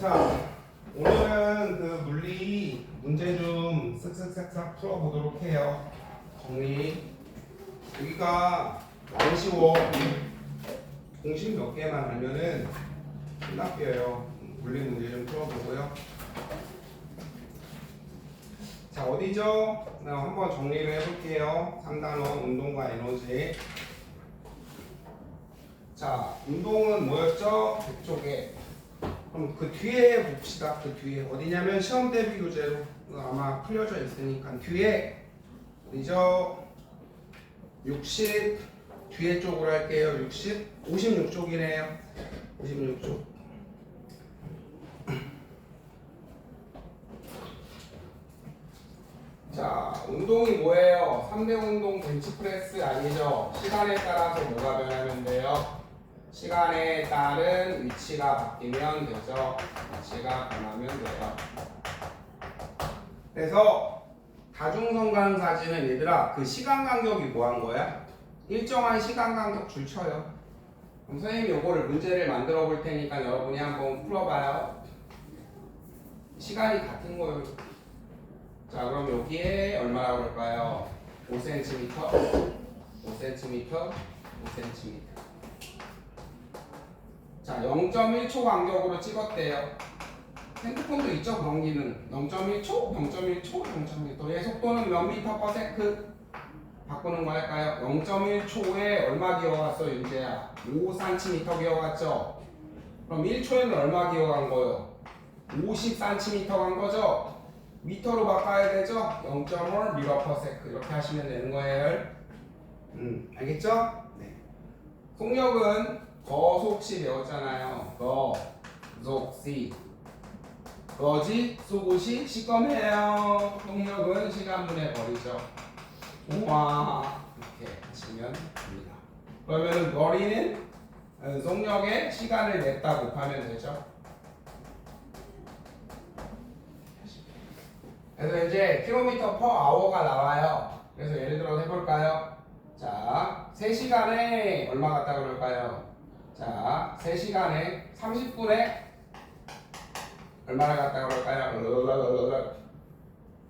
자, 오늘은 그 물리 문제 좀 쓱쓱싹싹 풀어보도록 해요. 정리. 여기가 너무 쉬워. 공식 몇 개만 알면은 끝났어요. 물리 문제 좀 풀어보고요. 자, 어디죠? 한번 정리를 해볼게요. 3단원 운동과 에너지. 자, 운동은 뭐였죠? 이쪽에. 그럼 그 뒤에 봅시다. 그 뒤에 어디냐면 시험 대비 교재로 아마 풀려져 있으니까 뒤에 어디죠? 60 뒤에 쪽으로 할게요. 60 56쪽이네요. 56쪽. 자, 운동이 뭐예요? 3대 운동 벤치프레스 아니죠? 시간에 따라서 뭐가 변하면 돼요? 시간에 따른 위치가 바뀌면 되죠. 위치가 변하면 돼요. 그래서 다중성관 사진은 얘들아 그 시간 간격이 뭐 한 거야? 일정한 시간 간격 줄 쳐요. 그럼 선생님이 요거를 문제를 만들어 볼 테니까 여러분이 한번 풀어봐요. 시간이 같은 거예요. 자, 그럼 여기에 얼마라고 할까요? 5cm, 5cm, 5cm. 자, 0.1초 간격으로 찍었대요. 핸드폰도 있죠, 그런 기능. 0.1초, 0.1초, 0.1초. 얘 속도는 몇 미터 퍼 세크? 바꾸는 거 할까요? 0.1초에 얼마 기어갔어, 윤재야? 5cm 기어갔죠? 그럼 1초에는 얼마 기어간 거요? 50cm 간 거죠? 미터로 바꿔야 되죠? 0.5 미터 퍼 세크. 이렇게 하시면 되는 거예요. 알겠죠? 네. 속력은 거속시 배웠잖아요. 거속시. 거지, 수고시, 시검해요. 속력은 시간분의 거리죠. 우와. 이렇게 하시면 됩니다. 그러면 거리는 속력의 시간을 냈다 곱하면 되죠. 그래서 이제 킬로미터 퍼 아워가 나와요. 그래서 예를 들어서 해볼까요? 자, 3시간에 얼마 같다 그럴까요? 자, 3시간에 30분에 얼마나 갔다 그럴까요?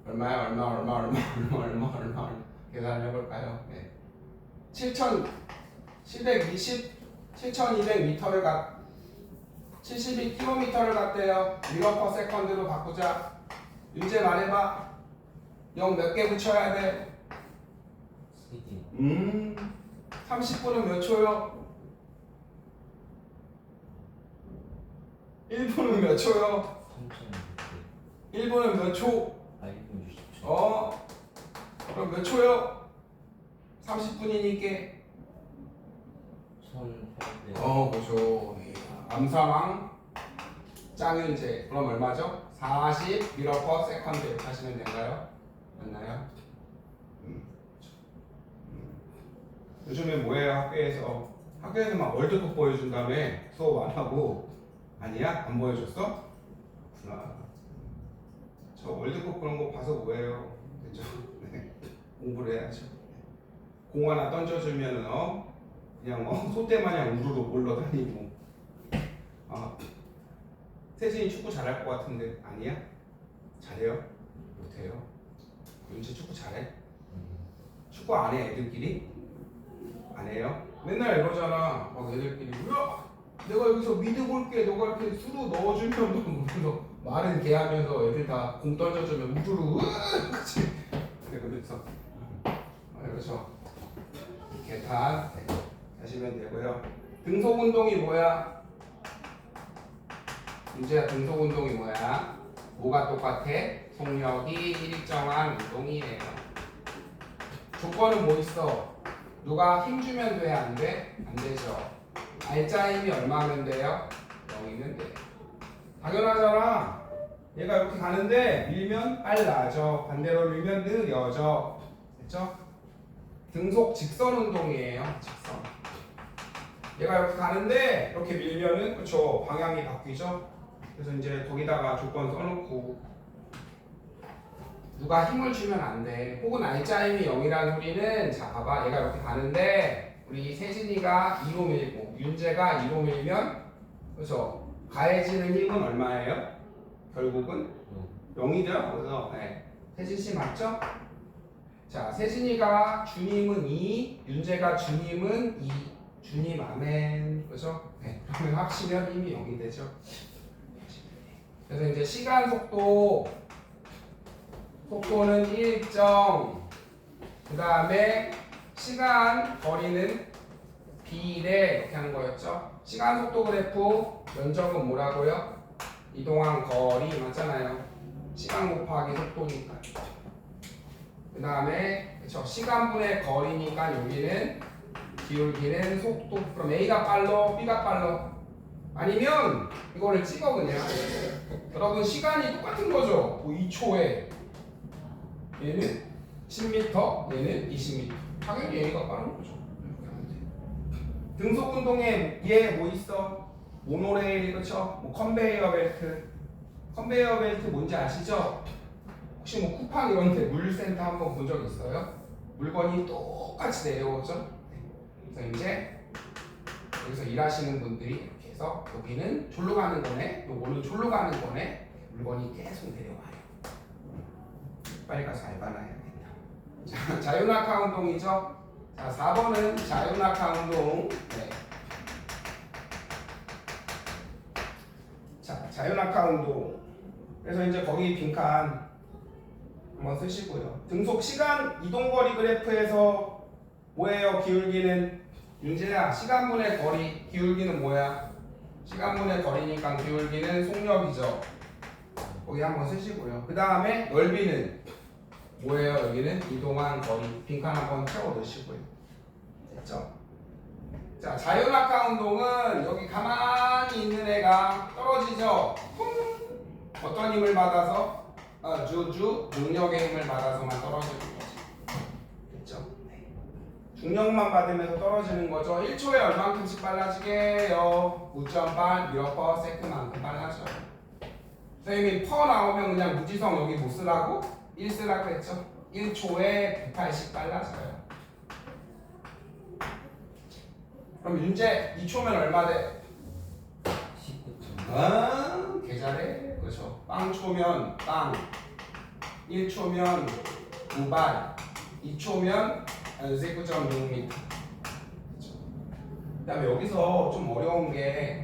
얼마야? 얼마 계산을 해볼까요? 네. 7,200m를 72km를 갔대요. 미터 퍼 세컨드로 바꾸자. 윤재 말해봐. 0 몇 개 붙여야 돼? 30분은 몇 초요? 1분은 몇 초요? 1분은 몇 초? 1분 60초. 그럼 몇 초요? 30분이니까 1800. 그죠. 암사망 짱윤재. 그럼 얼마죠? 40 미터 퍼 세컨드 이렇게 하시면 될까요? 맞나요? 요즘에 뭐해요? 학교에서 막 월드컵 보여준다며 수업 안 하고. 아니야? 안 보여줬어? 그렇구나. 저 월드컵 그런 거 봐서 뭐해요? 그죠? 네. 공부를 해야죠. 공 하나 던져주면은 그냥 소떼 마냥 우르르 몰러다니고. 세진이 축구 잘할 것 같은데 아니야? 잘해요? 못해요? 윤지 축구 잘해? 축구 안 해 애들끼리? 안 해요? 맨날 이러잖아. 막 애들끼리 야! 내가 여기서 미드 볼게. 너가 이렇게 수로 넣어주면 너 말은 개 하면서 애들 다 공 던져주면 우르르 그치? 그러면서 그렇죠. 개탄 하시면 되고요. 등속 운동이 뭐야? 문제야, 등속 운동이 뭐야? 뭐가 똑같아? 속력이 일정한 운동이에요. 조건은 뭐 있어? 누가 힘 주면 돼? 안 돼? 안 되죠. 알짜 힘이 얼마면 돼요? 0이면 돼. 당연하잖아. 얘가 이렇게 가는데 밀면 빨라져. 반대로 밀면 느려져. 됐죠? 등속 직선 운동이에요. 직선. 얘가 이렇게 가는데 이렇게 밀면은 그쵸 방향이 바뀌죠. 그래서 이제 거기다가 조건 써놓고 누가 힘을 주면 안 돼. 혹은 알짜 힘이 0이라는 소리는 자 봐봐 얘가 이렇게 가는데 우리 세진이가 2로 밀고 윤재가 2로 밀면 그쵸 가해지는 힘은 얼마예요? 결국은 0이죠. 그래서 네. 세진 씨 맞죠? 자, 세진이가 주님은 2, 윤재가 주님은 2. 주님 아멘. 그죠? 네. 그러면 합치면 힘이 0이 되죠. 그래서 이제 시간 속도는 일정. 그 다음에 시간 거리는 비례 이렇게 하는 거였죠. 시간 속도 그래프 면적은 뭐라고요? 이동한 거리 맞잖아요. 시간 곱하기 속도니까. 그 다음에 그쵸 시간분의 거리니까 여기는 기울기는 속도. 그럼 A가 빨라 B가 빨라? 아니면 이거를 찍어 그냥. 여러분 시간이 똑같은 거죠. 뭐 2초에 얘는 10m 얘는 20m. 당연히 A가 빠른 거죠. 이렇게 하면 돼. 등속 운동에 얘 뭐 있어? 모노레일 그렇죠? 뭐 컨베이어 벨트. 컨베이어 벨트 뭔지 아시죠? 혹시 뭐 쿠팡 이런 데 물센터 한번 본 적 있어요? 물건이 똑같이 내려오죠? 그래서 이제 여기서 일하시는 분들이 이렇게 해서 여기는 졸로 가는 거네, 요거는 졸로 가는 거네, 물건이 계속 내려와요. 빨리 가서 알바나야겠다. 자, 자유낙하 운동이죠? 자, 4번은 자유낙하 운동. 네. 자, 자유낙하 운동. 그래서 이제 거기 빈칸 한번 쓰시고요. 등속 시간 이동거리 그래프에서 뭐예요? 기울기는 윤재야 시간분의 거리 기울기는 뭐야? 시간분의 거리니까 기울기는 속력이죠. 거기 한번 쓰시고요. 그 다음에 넓이는 뭐예요? 여기는 이동한 거리. 빈칸 한번 채워 넣으시고요. 됐죠? 자, 자유낙하 운동은 여기 가만히 있는 애가 떨어지죠. 어떤 힘을 받아서? 주주 중력의 힘을 받아서만 떨어지는 거죠. 됐죠? 네. 중력만 받으면서 떨어지는 거죠. 1초에 얼만큼씩 빨라지게요? 5.8 미터 세컨만큼 빨라져요. 선생님이 퍼 나오면 그냥 무지성 여기 못 쓰라고? 1 쓰라고 했죠? 1초에 180 빨라져요. 그럼 윤재 2초면 얼마 돼? 19점. 계산해. 그렇죠. 빵 초면 빵. 1초면 2발. 2초면 19.6m. 그렇죠. 그다음에 여기서 좀 어려운 게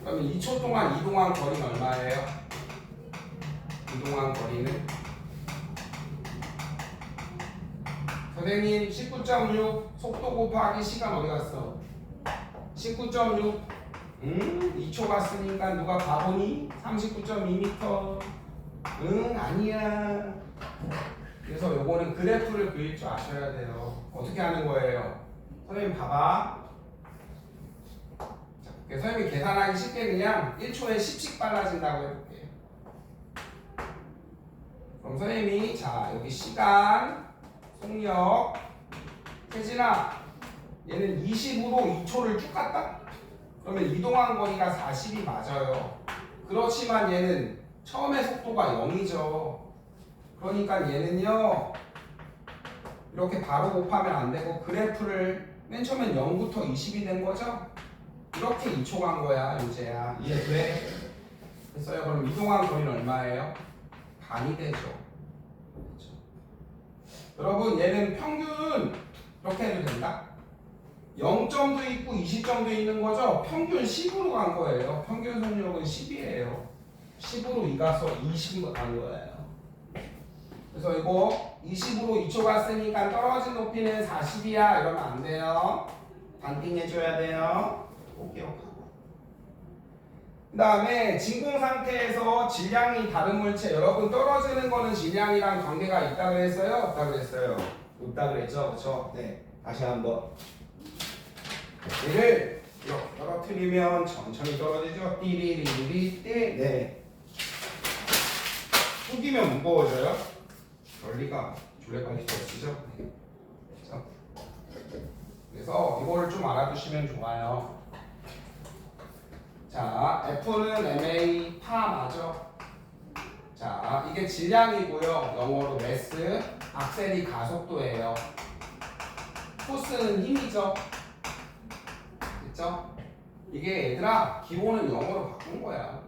그러면 2초 동안 이동한 거리는 얼마예요? 이동한 거리는 선생님 19.6 속도 곱하기 시간 어디 갔어? 19.6 2초 갔으니까 누가 바보니? 39.2m. 아니야. 그래서 요거는 그래프를 그릴 줄 아셔야 돼요. 어떻게 하는 거예요? 선생님 봐봐. 자, 선생님이 계산하기 쉽게 그냥 1초에 10씩 빨라진다고 해볼게요. 그럼 선생님이 자 여기 시간, 속력, 세진아 얘는 20으로 2초를 쭉 갔다? 그러면 이동한 거리가 40이 맞아요. 그렇지만 얘는 처음에 속도가 0이죠. 그러니까 얘는요 이렇게 바로 곱하면 안 되고 그래프를 맨 처음엔 0부터 20이 된 거죠. 이렇게 2초 간 거야 윤재야. 이해돼? 됐어요? 그럼 이동한 거리는 얼마예요? 반이 되죠. 그렇죠? 여러분 얘는 평균 이렇게 해도 된다? 0점도 있고 20점도 있는 거죠? 평균 10으로 간 거예요. 평균 속력은 10이에요. 10으로 2 가서 20으로 간 거예요. 그래서 이거 20으로 2초 갔으니까 떨어진 높이는 40이야 이러면 안 돼요. 반띵 해줘야 돼요. 꼭 기억하고. 그 다음에 진공 상태에서 질량이 다른 물체. 여러분 떨어지는 거는 질량이랑 관계가 있다 그랬어요? 없다 그랬어요? 없다 그랬죠? 그쵸? 네. 다시 한번. 얘를 이렇게 떨어뜨리면 천천히 떨어지죠. 띠리리리 띠. 네. 숙이면 무거워져요. 원리가 줄레빨리 떨어지죠. 네. 그렇죠? 그래서 이거를 좀 알아두시면 좋아요. 자, F는 MA 파 맞죠? 자, 이게 질량이고요. 영어로 매스, 악셀이 가속도예요. 포스는 힘이죠. 됐죠? 이게 얘들아 기본은 영어로 바꾼 거야.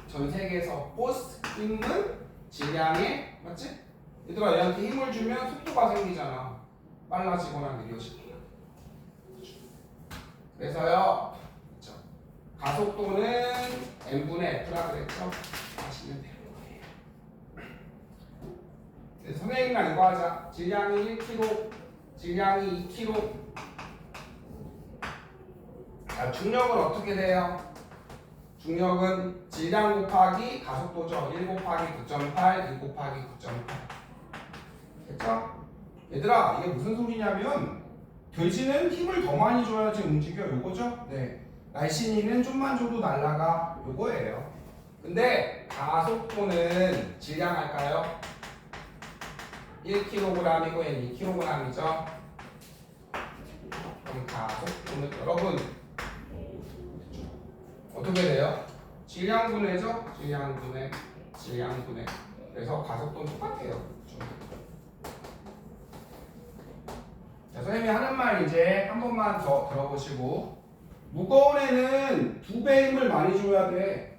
전 세계에서 포스트 힘은 질량에 맞지? 얘들아 얘한테 힘을 주면 속도가 생기잖아. 빨라지거나 느려지거나. 그래서요 그렇죠? 가속도는 m분의 f라 그랬죠? 하시면 되는 거예요. 그래서 선생님이랑 이거 하자. 질량이 1kg, 질량이 2kg. 자, 중력은 어떻게 돼요? 중력은 질량 곱하기 가속도죠. 1 곱하기 9.8, 2 곱하기 9.8. 됐죠? 얘들아 이게 무슨 소리냐면 돼지는 힘을 더 많이 줘야지 움직여 요거죠? 네. 날씬이는 좀만 줘도 날아가 요거예요. 근데 가속도는 질량 할까요? 1kg이고 얘는 2kg이죠. 그럼 가속도는 여러분 어떻게 돼요? 질량분해죠? 질량분해, 질량분해. 그래서 가속도는 똑같아요. 자, 선생님이 하는 말 이제 한 번만 더 들어보시고 무거운 애는 2배 힘을 많이 줘야 돼.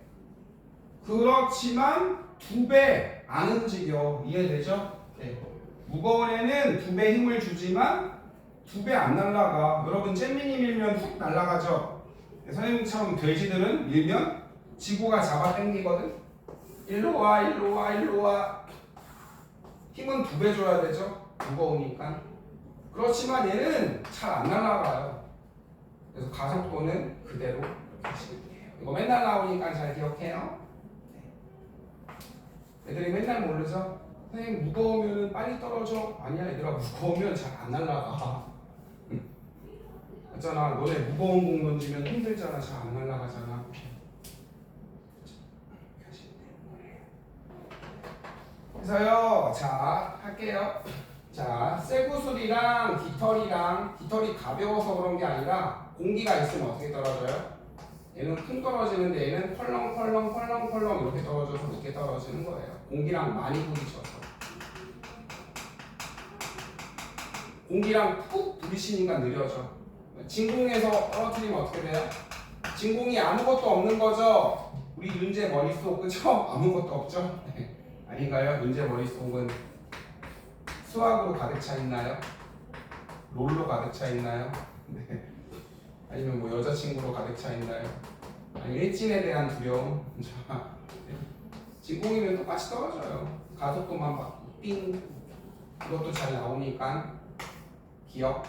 그렇지만 2배 안 움직여. 이해되죠? 네. 무거운 애는 2배 힘을 주지만 2배 안 날아가. 여러분 잼민이 밀면 훅 날아가죠? 선생님처럼 돼지들은 밀면 지구가 잡아 당기거든. 일로 와 일로 와 일로 와. 힘은 2배 줘야 되죠. 무거우니까. 그렇지만 얘는 잘 안 날아가요. 그래서 가속도는 그대로 하시면 돼요. 이거 맨날 나오니까 잘 기억해요. 네. 애들이 맨날 모르죠. 선생님 무거우면 빨리 떨어져. 아니야 얘들아 무거우면 잘 안 날아가. 있잖아 너네 무거운 공 던지면 힘들잖아. 잘 안 날아가잖아. 그래서요 자 할게요. 자 쇠구슬이랑 깃털이 가벼워서 그런 게 아니라 공기가 있으면 어떻게 떨어져요? 얘는 쿵 떨어지는데 얘는 펄렁 이렇게 떨어져서 늦게 떨어지는 거예요. 공기랑 많이 부딪혀서. 공기랑 푹 부딪히니까 느려져. 진공에서 떨어뜨리면 어떻게 돼요? 진공이 아무것도 없는 거죠? 우리 윤재 머릿속 그죠? 아무것도 없죠? 네. 아닌가요? 윤재 머릿속은 수학으로 가득 차 있나요? 롤로 가득 차 있나요? 네. 아니면 뭐 여자친구로 가득 차 있나요? 아니 일진에 대한 두려움? 자, 네. 진공이면 똑같이 떨어져요. 가속도만 막 삥 이것도 잘 나오니까 기억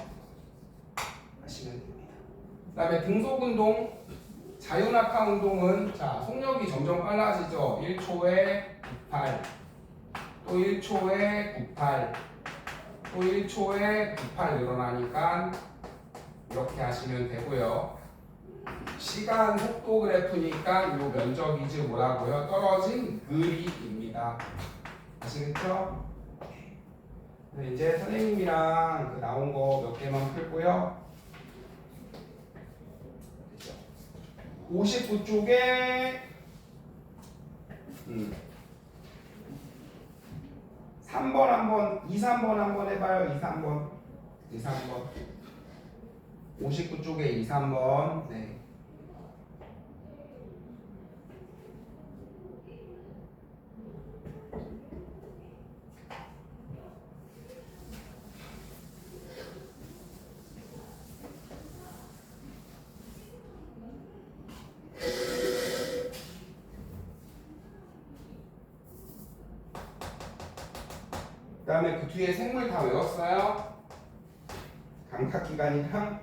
하시면 됩니다. 그 다음에 등속 운동, 자유낙하 운동은 자 속력이 점점 빨라지죠. 1초에 98, 또 1초에 98, 또 1초에 98 늘어나니까 이렇게 하시면 되고요. 시간 속도 그래프니까 이 면적이지 뭐라고요? 떨어진 거리입니다. 아시겠죠? 네, 이제 선생님이랑 그 나온 거 몇 개만 풀고요. 59쪽에 3번 한번 2, 3번 한번 해봐요. 2, 3번 59쪽에 2, 3번 네. 그 다음에 그 뒤에 생물 다 외웠어요? 감각기관이랑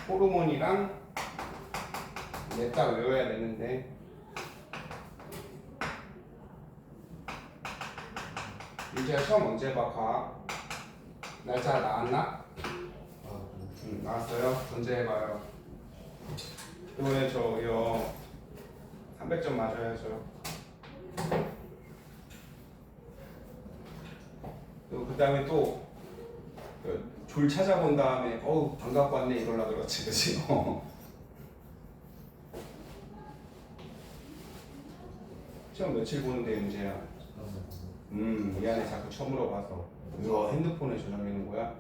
호르몬이랑 넷 다 외워야 되는데 이제 시험 언제 봐? 과학 날짜 나왔나? 나왔어요? 언제 해봐요? 이번에 저요 300점 맞아야죠. 그 다음에 또 졸 찾아본 다음에 안 갖고 왔네 이러려 그렇지 그치? 시험 며칠 보는데 윤재야? 미안해 자꾸 처음으로 봐서 이거 핸드폰에 저장되는 거야?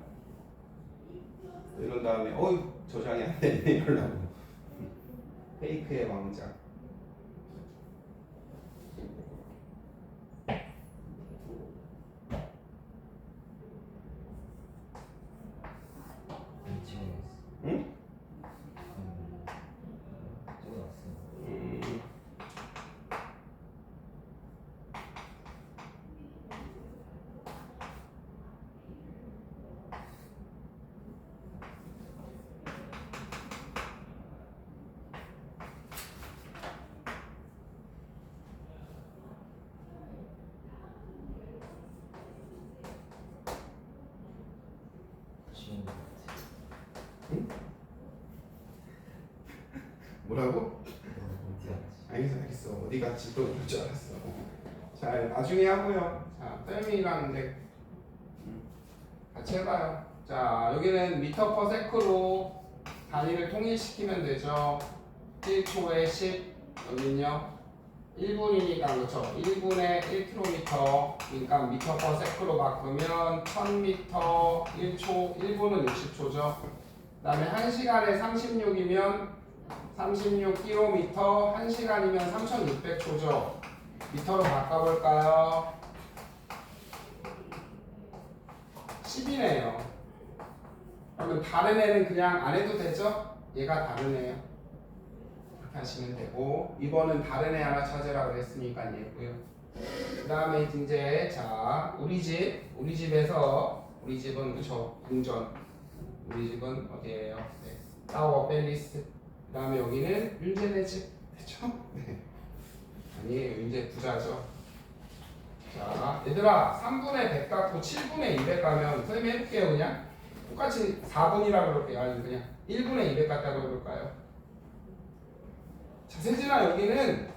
이런 다음에 어이 저장이 안 되네 이러려고 페이크의 왕자. 찍어놨어. 응? 찍어놨어. 음, 찍은 것 같아. 뭐라고? 어디 갔지? 알겠어 어디 갔지 또 그럴 줄 알았어. 자 나중에 하고요. 자 쌤이랑 이제 같이 해봐요. 자 여기는 미터 퍼 세크로 단위를 통일시키면 되죠. 1초에 10 여기는요 1분이니까 그렇죠. 1분에 1km 그러니까 미터 퍼 세크로 바꾸면 1000m 1초 1분은 60초죠. 그 다음에 1시간에 36이면 36km 1시간이면 3600초죠. 미터로 바꿔볼까요? 10이네요. 그러면 다른 애는 그냥 안 해도 되죠? 얘가 다른 애요. 이렇게 하시면 되고 2번은 다른 애 하나 찾으라고 그랬으니까 얘고요. 그 다음에 이제 자 우리 집에서 우리 집은 그쵸 궁전 우리 집은 어디예요? 네. 타워 팰리스. 그 다음에 여기는 윤재네 집 됐죠? 네. 아니에요 윤재 부자죠. 자 얘들아 3분의 100 갖고 7분의 200 가면 선생님이 해볼게요. 그냥 똑같이 4분이라고 그럴게요. 아니 그냥 1분의 200 같다고 해볼까요? 자 세진아 여기는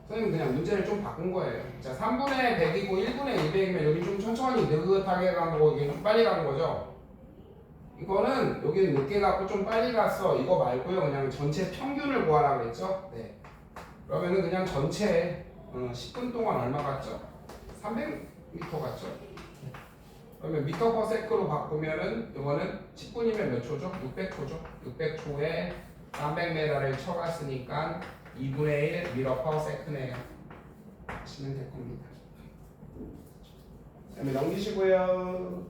선생님 그냥 문제를 좀 바꾼 거예요. 자 3분의 100이고 1분의 200이면 여기 좀 천천히 느긋하게 간 거고 이게 좀 빨리 간 거죠. 이거는 여기는 늦게 갔고 좀 빨리 갔어 이거 말고요. 그냥 전체 평균을 구하라 그랬죠. 네. 그러면은 그냥 전체 10분 동안 얼마 갔죠? 300m 갔죠? 그러면 미터 퍼 세크로 바꾸면은 이거는 10분이면 몇 초죠? 600초죠? 600초에 300m를 쳐갔으니까 2분의 1 미터 퍼 세크네요. 하시면 될 겁니다. 그다음에 넘기시고요.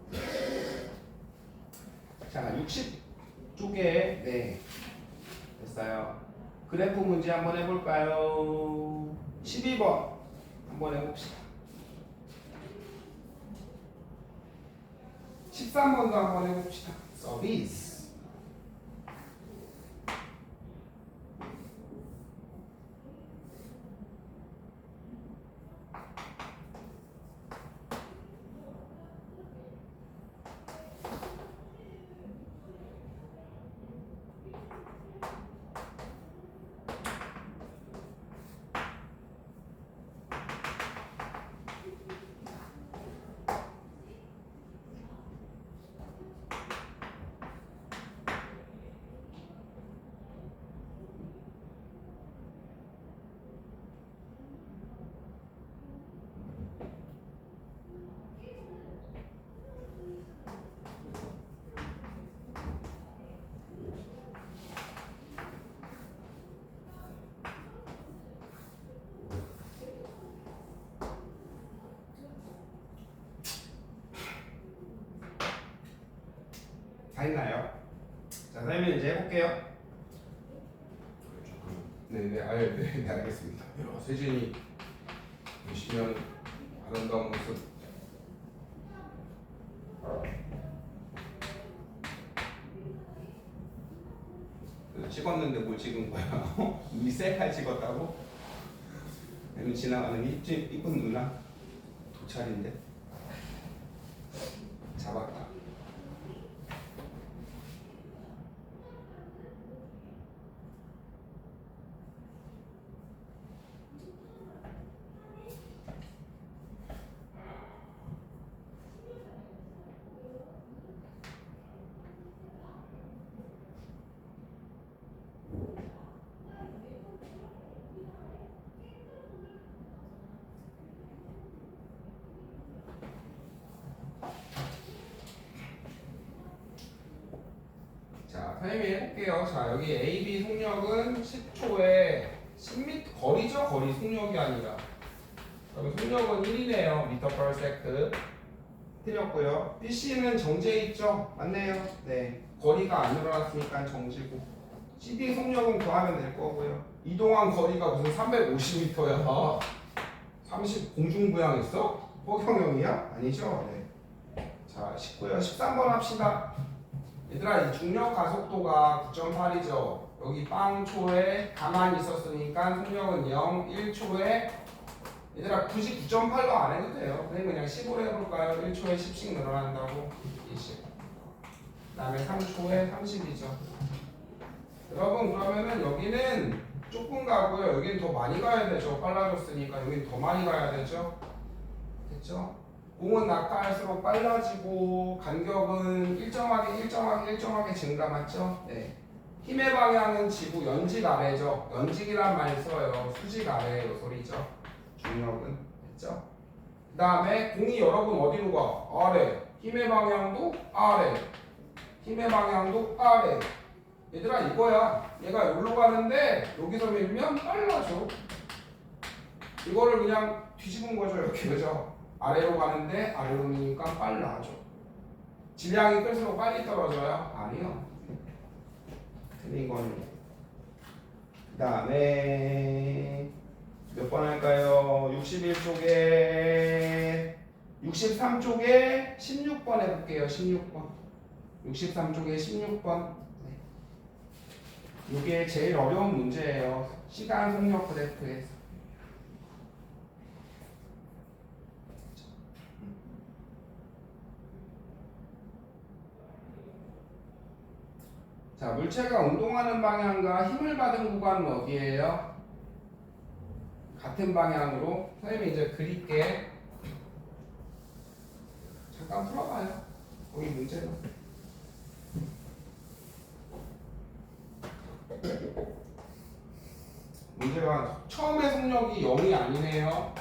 자, 60쪽에 네 됐어요. 그래프 문제 한번 해볼까요? 12번 한번 해봅시다. 13번도 한번 해봅시다. 서비스. 다 했나요? 자, 그러면 이제 해볼게요. 네네, 네, 알겠습니다. 야, 세진이 보시면 아름다운 모습. 찍었는데 뭘 찍은 거야? 이 셀카 찍었다고? 여기 지나가는 이쁜 누나 도찰인데 잡았다. 선생님이 해볼게요. 자, 여기 AB 속력은 10초에 10m 거리죠? 거리 속력이 아니라. 그럼 속력은 1이네요. 미터 per second. 틀렸고요. BC는 정지해 있죠? 맞네요. 네. 거리가 안 늘어났으니까 정지고. CD 속력은 구하면 될 거고요. 이동한 거리가 무슨 350m야? 30 공중부양했어? 허경영이야? 아니죠? 네. 자, 19요. 13번 합시다. 얘들아, 이 중력 가속도가 9.8이죠. 여기 빵초에 가만히 있었으니까 속력은 0, 1초에 얘들아 굳이 9.8로 안 해도 돼요. 그냥 10으로 해볼까요? 1초에 10씩 늘어난다고 20. 그 다음에 3초에 30이죠. 여러분 그러면은 여기는 조금 가고요. 여기는 더 많이 가야 되죠. 빨라졌으니까 여기는 더 많이 가야 되죠. 됐죠? 공은 낙하할수록 빨라지고 간격은 일정하게 증가 맞죠? 네. 힘의 방향은 지구 연직 아래죠. 연직이란 말 써요. 수직 아래예요 소리죠. 중력은 됐죠? 그 다음에 공이 여러분 어디로 가? 아래. 힘의 방향도 아래. 힘의 방향도 아래. 얘들아 이거야. 얘가 여기로 가는데 여기서 밀면 빨라져. 이거를 그냥 뒤집은 거죠. 이렇게 그죠? 아래로 가는데 아래로 미니까 빨라져. 질량이 끌수록 빨리 떨어져요? 아니요. 틀린 거는. 그 다음에 몇 번 할까요? 61쪽에 63쪽에 16번 해볼게요. 16번 63쪽에 16번 네. 이게 제일 어려운 문제예요. 시간 속력 그래프에서. 자, 물체가 운동하는 방향과 힘을 받은 구간은 어디예요? 같은 방향으로. 선생님이 이제 그릴게. 잠깐 풀어봐요. 거기 문제는. 문제가 처음에 속력이 0이 아니네요.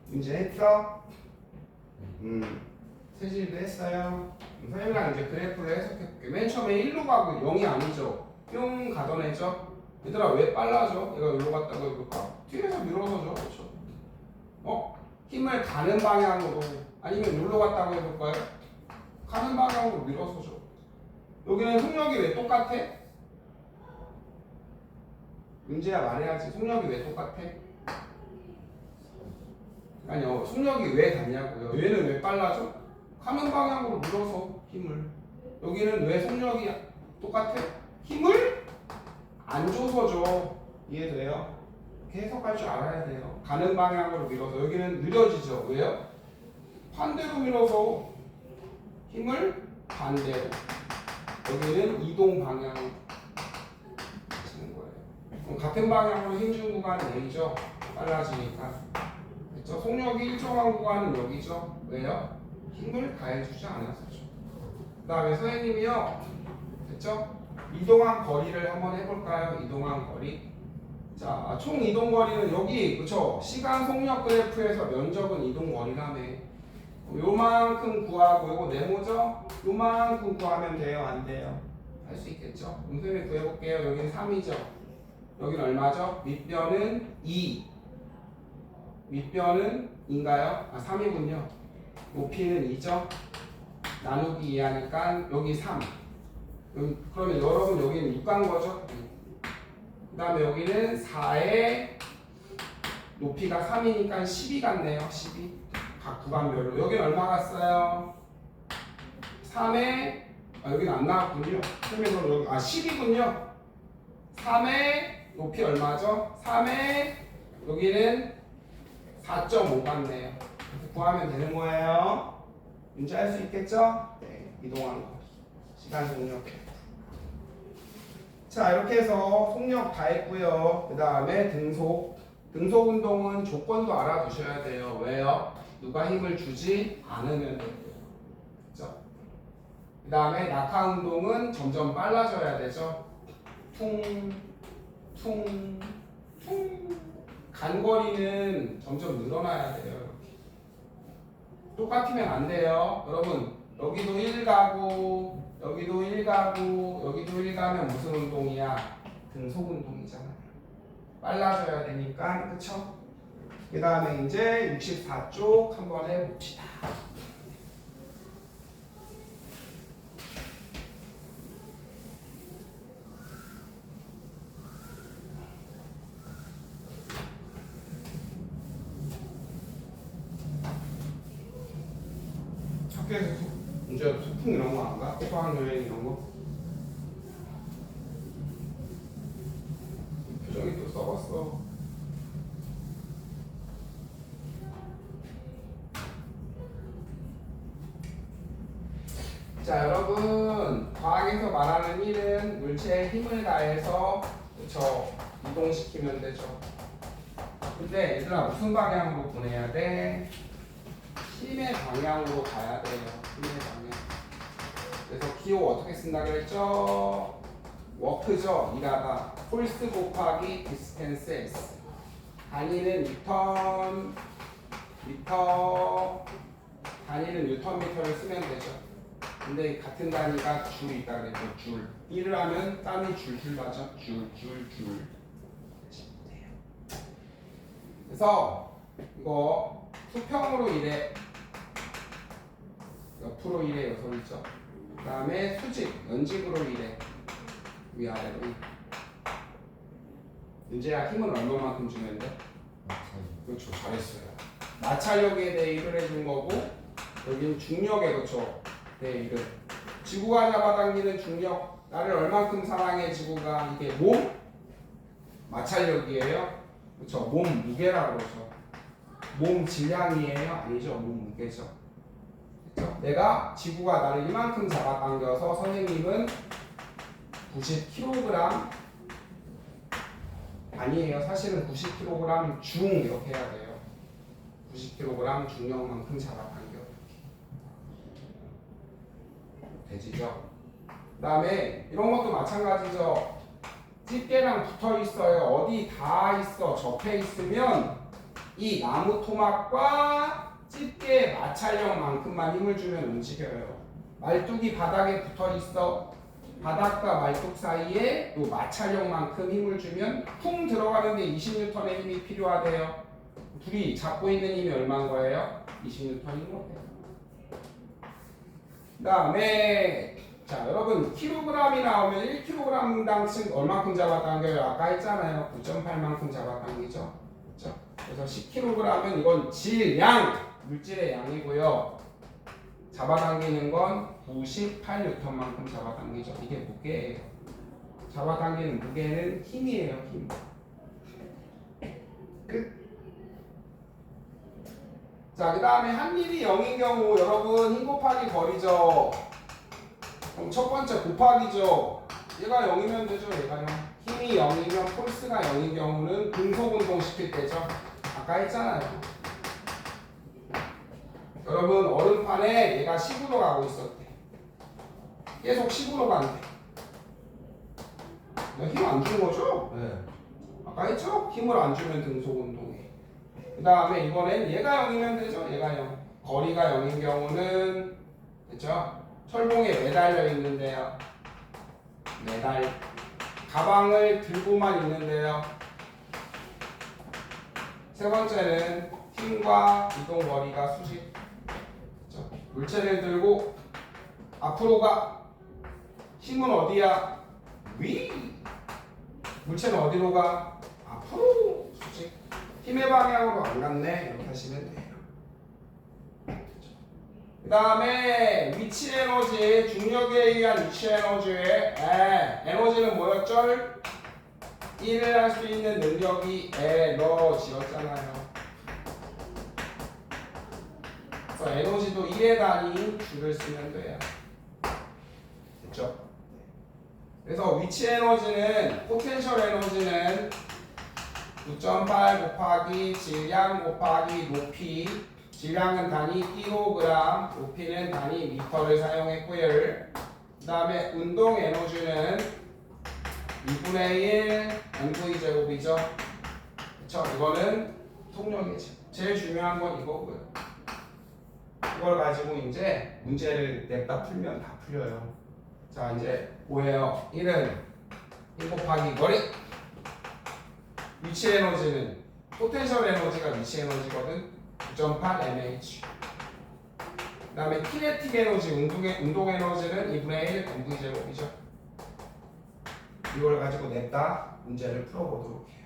문제 했어? 세질도 했어요. 선생님이랑 이제 그래프를 해석해볼게. 맨 처음에 1로 가고 0이 아니죠. 뿅 가던 애죠. 얘들아 왜 빨라져? 얘가 여기로 갔다고 해볼까? 뒤에서 밀어서죠. 그렇죠? 힘을 가는 방향으로 아니면 여기로 갔다고 해볼까요? 가는 방향으로 밀어서죠. 여기는 속력이 왜 똑같아? 문제야 말해야지. 속력이 왜 똑같아? 아니요. 속력이 왜 같냐고요. 얘는 왜 빨라져? 가는 방향으로 밀어서 힘을. 여기는 왜 속력이 똑같아? 힘을 안 줘서죠. 이해돼요? 이렇게 해석할 줄 알아야 돼요. 가는 방향으로 밀어서 여기는 느려지죠. 왜요? 반대로 밀어서 힘을 반대로. 여기는 이동 방향으로 치는 거예요. 그럼 같은 방향으로 힘준 구간은 여기죠. 빨라지니까. 그렇죠? 속력이 일정한 구간은 여기죠. 왜요? 힘을 가해주지 않았었죠. 그 다음에 선생님이요. 됐죠? 이동한 거리를 한번 해볼까요? 이동한 거리. 자, 총 이동 거리는 여기, 그쵸? 시간 속력 그래프에서 면적은 이동 거리라며. 요만큼 구하고, 요거 네모죠? 요만큼 구하면 돼요? 안 돼요? 할 수 있겠죠? 선생님이 구해볼게요. 여기는 3이죠? 여기는 얼마죠? 밑변은 2. 윗변은 2인가요? 3이군요. 높이는 2죠? 나누기 2하니까 여기 3. 그러면 여러분 여기는 6 간 거죠? 그 다음에 여기는 4에 높이가 3이니까 12 같네요. 12. 각 구간별로. 여기는 얼마 갔어요? 3에 여기는 안 나왔군요. 그러면 여기 10이군요. 3의 높이 얼마죠? 3의 여기는 4.5 같네요. 구하면 되는 거예요. 문제 할 수 있겠죠? 네, 이동한 거. 시간 속력. 자, 이렇게 해서 속력 다 했고요. 그 다음에 등속. 등속 운동은 조건도 알아두셔야 돼요. 왜요? 누가 힘을 주지 않으면 돼요. 그죠? 그 다음에 낙하 운동은 점점 빨라져야 되죠. 퉁, 퉁, 퉁. 간거리는 점점 늘어나야 돼요. 이렇게. 똑같으면 안 돼요. 여러분, 여기도 1 가고, 여기도 1 가고, 여기도 1 가면 무슨 운동이야? 등속 운동이잖아요. 빨라져야 되니까, 그쵸? 그 다음에 이제 64쪽 한번 해봅시다. 학교에서 문제 소풍 이런 거 안 가? 수학여행 이런 거? 표정이 또 썩었어. 자, 여러분, 과학에서 말하는 일은 물체에 힘을 가해서 그쵸 이동시키면 되죠. 근데 얘들아 무슨 방향으로 보내야 돼? 힘의 방향으로 가야 돼요. 힘의 방향. 그래서 기호 어떻게 쓴다 그랬죠? 워크죠. 일하다. 폴스 곱하기 디스텐스 S. 단위는 뉴턴, 미터, 단위는 뉴턴미터를 쓰면 되죠. 근데 같은 단위가 줄이 있다 그랬죠. 줄. 1을 하면 땀이 줄줄 나죠. 줄. 그래서 이거 수평으로 일해. 옆으로 일해. 여섯 있죠. 그 다음에 수직, 연직으로 일해. 위아래로. 문제야 힘은 얼마만큼 주면 돼? 그렇죠. 잘했어요. 마찰력에 대해 일을 해준 거고 여기는 중력에 그렇죠. 대해 일을. 지구가 잡아당기는 중력. 나를 얼만큼 사랑해 지구가. 이게 몸? 마찰력이에요. 그렇죠. 몸 무게라고 그러죠. 몸 질량이에요? 아니죠. 몸 무게죠. 그렇죠? 내가 지구가 나를 이만큼 잡아당겨서 선생님은 90kg 아니에요. 사실은 90kg 중 이렇게 해야 돼요. 90kg 중력만큼 잡아당겨 되지죠. 그 다음에 이런 것도 마찬가지죠. 집게랑 붙어 있어요. 어디 다 있어. 접해 있으면 이 나무 토막과 집게의 마찰력만큼만 힘을 주면 움직여요. 말뚝이 바닥에 붙어 있어. 바닥과 말뚝 사이에 또 마찰력만큼 힘을 주면 쿵 들어가는데 20N의 힘이 필요하대요. 둘이 잡고 있는 힘이 얼마인 거예요? 20N인 거예요. 그 다음에 자 여러분 킬로그램이 나오면 1kg당 얼마큼 잡아당겨요? 아까 했잖아요. 9.8만큼 잡아당기죠. 그렇죠? 그래서 10kg은 이건 질량, 물질의 양이고요. 잡아당기는 건 98N만큼 잡아당기죠. 이게 무게예요. 잡아당기는 무게는 힘이에요. 힘. 끝. 자, 그 다음에 한 밀이 0인 경우 여러분 힘 곱하기 거리죠. 그럼 첫 번째 곱하기죠. 얘가 0이면 되죠. 얘가 0. 힘이 0이면 폴스가 0인 경우는 등속 운동 시킬 때죠. 아까 했잖아요. 여러분 얼음판에 얘가 10으로 가고 있었대. 계속 10으로 간대. 힘 안 준 거죠? 네. 아까 했죠? 힘을 안 주면 등속 운동해. 그 다음에 이번엔 얘가 0이면 되죠? 얘가 0. 거리가 0인 경우는 됐죠? 철봉에 매달려 있는데요. 가방을 들고만 있는데요. 세 번째는 힘과 이동 거리가 수직. 그렇죠? 물체를 들고 앞으로 가. 힘은 어디야? 위. 물체는 어디로 가? 앞으로. 수직. 힘의 방향으로 안 갔네. 이렇게 하시면 돼요. 그 다음에 위치 에너지, 중력에 의한 위치 에너지의 에너지는 뭐였죠? 1을 할 수 있는 능력이 에너지였잖아요. 그래서 에너지도 1의 단위 줄을 쓰면 돼요. 됐죠? 그래서 위치 에너지는, 포텐셜 에너지는 9.8 곱하기 질량 곱하기 높이, 질량은 단위 kg, 높이는 단위 미터를 사용했고요. 그 다음에 운동 에너지는 2분의 1 mv 제곱이죠. 그쵸? 이거는 속력이죠. 제일 중요한 건 이거고요. 이걸 가지고 이제 문제를 냅다 풀면 다 풀려요. 자, 이제 뭐예요? 1은 1 곱하기 거리. 위치 에너지는, 포텐셜 에너지가 위치 에너지거든. 9.8 mH. 그 다음에 키네틱 에너지, 운동 에너지는 2분의 1 mv 제곱이죠. 이걸 가지고 냈다 문제를 풀어보도록 해요.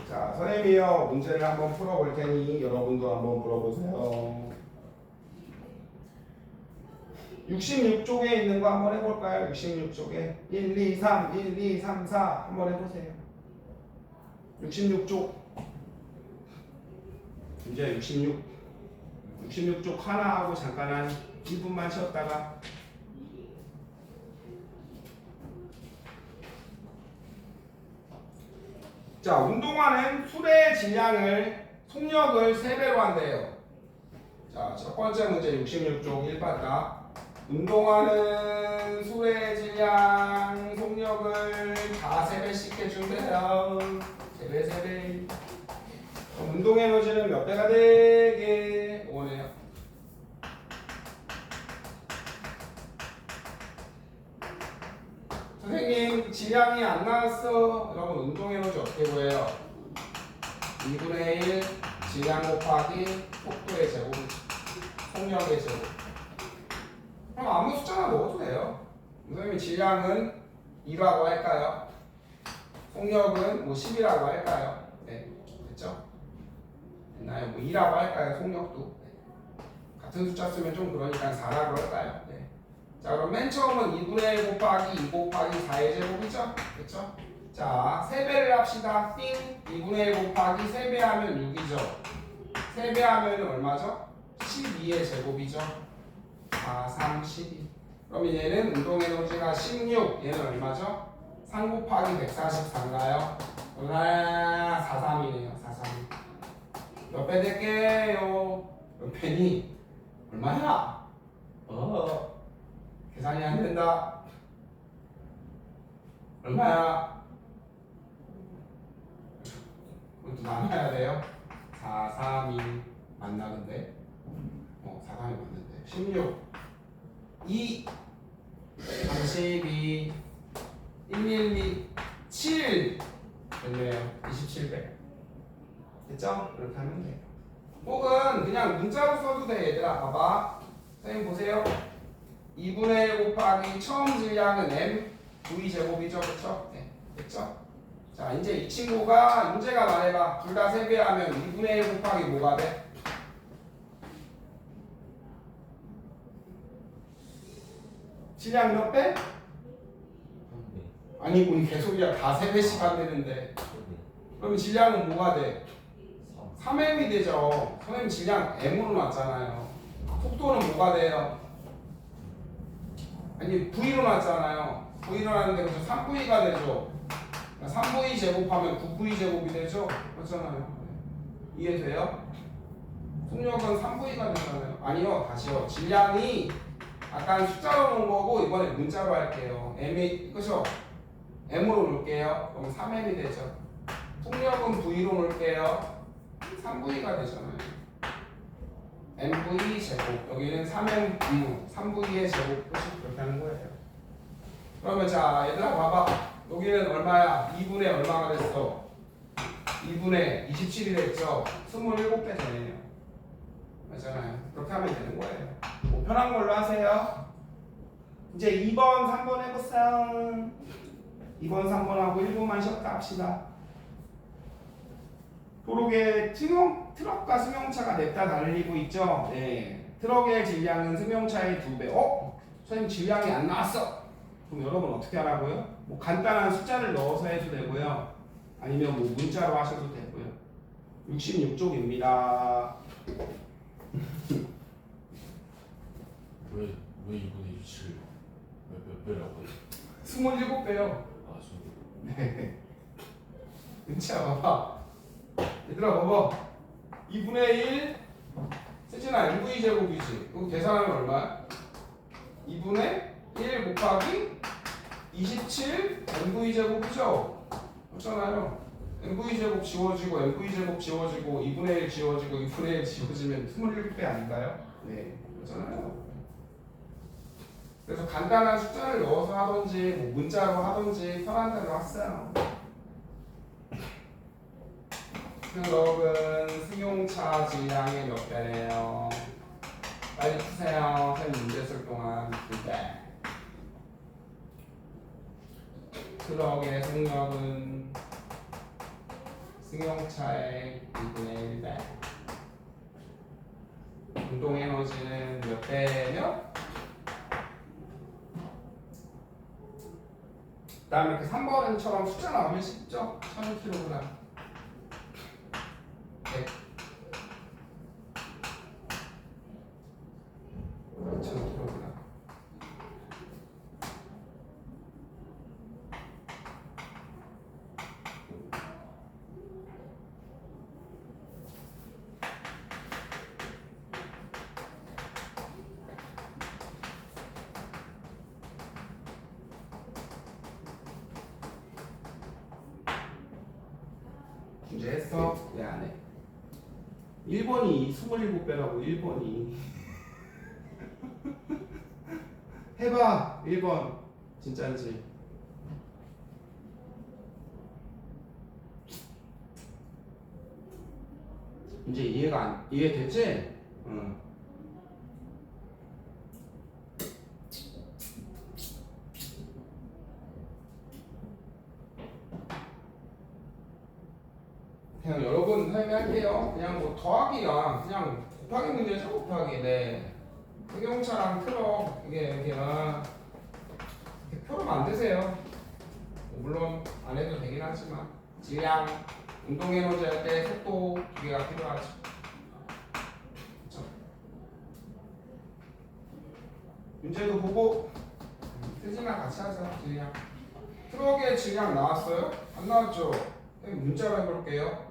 자, 선생님이요 문제를 한번 풀어볼 테니 여러분도 한번 물어보세요. 66쪽에 있는 거 한번 해볼까요? 66쪽에 1, 2, 3, 1, 2, 3, 4 한번 해보세요. 66쪽 이제 66쪽 하나 하고 잠깐 한 1분만 쉬었다가 자, 운동화는 수레의 질량을 속력을 3배로 한대요. 자, 첫 번째 문제 66쪽 1바다. 운동화는 수레의 질량 속력을 다 3배씩 해준대요. 3배. 그럼 운동 에너지는 몇 배가 되게 오네요. 선생님 질량이 안 나왔어. 여러분 운동 에너지 어떻게 구해요? 2분의 1 질량 곱하기 속도의 제곱, 속력의 제곱. 그럼 아무 숫자나 넣어도 돼요. 선생님 질량은 2라고 할까요? 속력은 뭐 10이라고 할까요? 네, 됐죠? 됐나요? 뭐 2라고 할까요? 속력도. 네. 같은 숫자 쓰면 좀 그러니까 4라고 할까요? 네. 자, 그럼 맨 처음은 2분의 1 곱하기 2 곱하기 4의 제곱이죠? 그쵸? 자, 3배를 합시다. 띵! 2분의 1 곱하기 3배 하면 6이죠? 3배 하면 얼마죠? 12의 제곱이죠? 4, 3, 12. 그럼 얘는 운동 에너지가 16, 얘는 얼마죠? 3 곱하기 144인가요? 43이네요. 43. 몇 배 될게요? 몇 배니? 얼마야? 계산이 안 된다. 얼마야? 그것도 나눠야 돼요. 4, 3, 2 맞나 근데? 4, 3이 맞는데. 16, 2, 32, 112, 7 됐네요. 27배. 됐죠? 이렇게 하면 돼요. 혹은 그냥 문자로 써도 돼 얘들아. 봐봐. 선생님 보세요. 2분의 1 곱하기 처음 질량은 mv 제곱이죠, 그렇죠? 네, 됐죠? 자, 이제 이 친구가 문제가 말해봐. 둘 다 3배 하면 2분의 1 곱하기 뭐가 돼? 질량 몇 배? 아니, 우리 계속이야. 다 3배씩 한다는데. 그럼 질량은 뭐가 돼? 3m이 되죠. 선생님 질량 m으로 놨잖아요. 속도는 뭐가 돼요? 아니 V로 놨잖아요. V로 놨는데 그래서 3V가 되죠. 3V 제곱하면 9V 제곱이 되죠. 그렇잖아요. 이해돼요? 속력은 3V가 되잖아요. 아니요, 다시요. 질량이 아까 숫자로 놓은 거고 이번에 문자로 할게요. M이 그죠? M으로 놓을게요. 그럼 3M이 되죠. 속력은 V로 놓을게요. 3V가 되잖아요. MV 제곱. 여기는 3MV, 3V의 제곱 끝이 그렇게 하는 거예요. 그러면 자, 얘들아 봐봐. 여기는 얼마야? 2분의 얼마가 됐어? 2분의 27이 됐죠? 27배 되네요. 맞잖아요. 그렇게 하면 되는 거예요. 뭐 편한 걸로 하세요. 이제 2번, 3번 해보세요. 2번, 3번하고 1분만 쉬었다 합시다. 도로에 트럭과 승용차가 냅다 달리고 있죠. 네. 트럭의 질량은 승용차의 2배. 선생님 질량이 안 나왔어. 그럼 여러분 어떻게 하라고요? 뭐 간단한 숫자를 넣어서 해도 되고요. 아니면 뭐 문자로 하셔도 되고요. 66쪽입니다. 왜 2분의 27? 몇 배라고요? 27배요. 아, 저 네. 은채야 봐봐. 얘들아 봐봐. 2분의 1 세진아 nv 제곱이지. 그거 계산하면 얼마야? 2분의 1 곱하기 27 nv 제곱이죠. 그렇잖아요. nv 제곱 지워지고 nv 제곱 지워지고 2분의 1 지워지고 2분의 1 지워지면 27배 아닌가요? 네. 그렇잖아요. 그래서 간단한 숫자를 넣어서 하든지 뭐 문자로 하든지 편한 대로 했어요. 트럭은 승용차 질량의 몇 배래요? 빨리 푸세요. 선생님 문제 쓸 동안. 네. 트럭의 속력은 승용차의 2분의 1배. 운동 에너지는 몇 배며? 그 다음에 이렇게 3번처럼 숫자 나오면 쉽죠? 1000kg. 100. 2000kg. 문제 했어? 왜 안 해? 1번이 27배라고 1번이 해봐 1번 진짜인지. 이제 이해됐지? 응. 그냥 여러분 설명할게요. 그냥 뭐 더하기가 그냥 곱하기 문제죠. 곱하기. 네. 승용차랑 트럭 이게 이렇게 표로 만드세요. 물론 안 해도 되긴 하지만 질량, 운동 에너지 할 때 속도 두 개가 필요하죠. 그렇죠? 문제도 보고 세진이랑 같이 하자. 질량. 트럭의 질량 나왔어요? 안 나왔죠? 문자로 해볼게요.